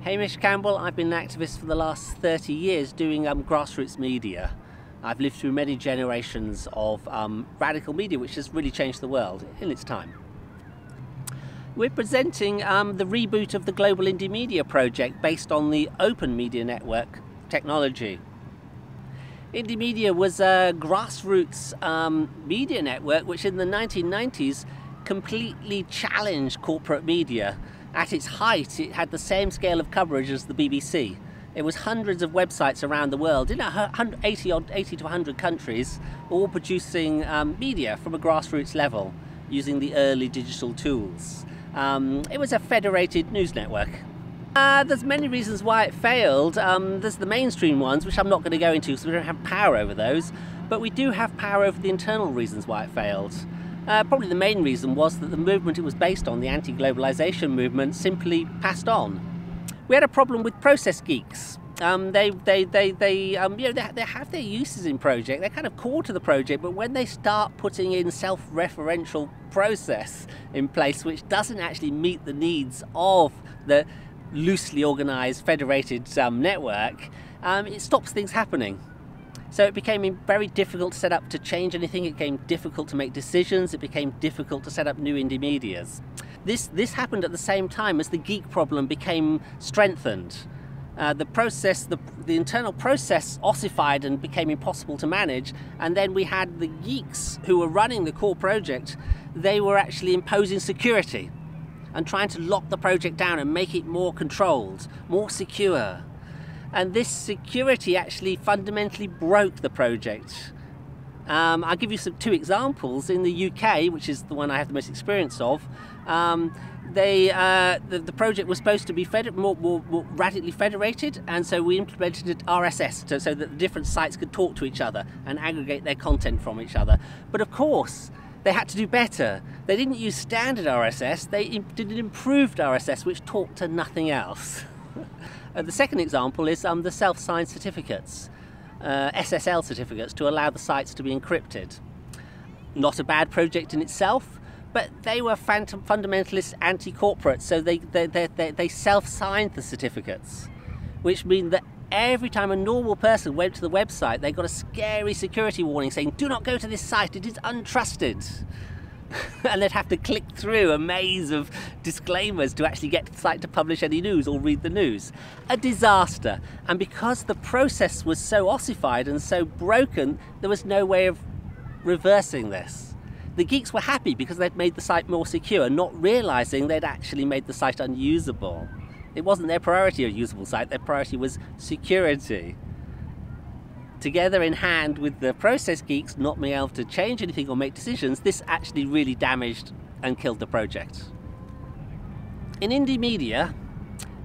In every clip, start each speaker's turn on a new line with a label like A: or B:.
A: Hamish Campbell. I've been an activist for the last 30 years doing grassroots media. I've lived through many generations of radical media which has really changed the world in its time. We're presenting the reboot of the global indymedia project based on the open media network technology. Indymedia was a grassroots media network which in the 1990s completely challenged corporate media. At its height, it had the same scale of coverage as the BBC. It was hundreds of websites around the world, in 80 to 100 countries, all producing media from a grassroots level, using the early digital tools. It was a federated news network. There's many reasons why it failed. There's the mainstream ones, which I'm not going to go into because we don't have power over those, but we do have power over the internal reasons why it failed. Probably the main reason was that the movement it was based on, the anti-globalization movement, simply passed on. We had a problem with process geeks. They have their uses in project. They're kind of core to the project, but when they start putting in self-referential process in place, which doesn't actually meet the needs of the loosely organized federated network, it stops things happening. So it became very difficult to set up to change anything. It became difficult to make decisions. It became difficult to set up new indymedias. This happened at the same time as the geek problem became strengthened. The internal process ossified and became impossible to manage, and then we had the geeks who were running the core project. They were actually imposing security and trying to lock the project down and make it more controlled, more secure. And this security actually fundamentally broke the project. I'll give you two examples. In the UK, which is the one I have the most experience of, the project was supposed to be more radically federated, and so we implemented RSS so that the different sites could talk to each other and aggregate their content from each other. But of course, they had to do better. They didn't use standard RSS, they did an improved RSS which talked to nothing else. The second example is the self-signed certificates, SSL certificates, to allow the sites to be encrypted. Not a bad project in itself, but they were fundamentalist anti-corporate, so they self-signed the certificates, which means that every time a normal person went to the website, they got a scary security warning saying, "Do not go to this site, it is untrusted." And they'd have to click through a maze of disclaimers to actually get to the site to publish any news or read the news. A disaster. And because the process was so ossified and so broken, there was no way of reversing this. The geeks were happy because they'd made the site more secure, not realizing they'd actually made the site unusable. It wasn't their priority, a usable site, their priority was security. Together in hand with the process geeks not being able to change anything or make decisions, this actually really damaged and killed the project. In indymedia,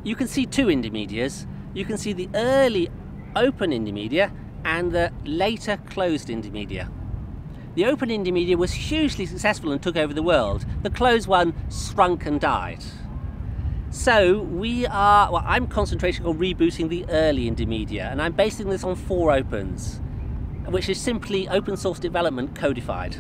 A: you can see two indymedias. You can see the early open indymedia and the later closed indymedia. The open indymedia was hugely successful and took over the world. The closed one shrunk and died. So I'm concentrating on rebooting the early indymedia, and I'm basing this on 4 opens, which is simply open source development codified.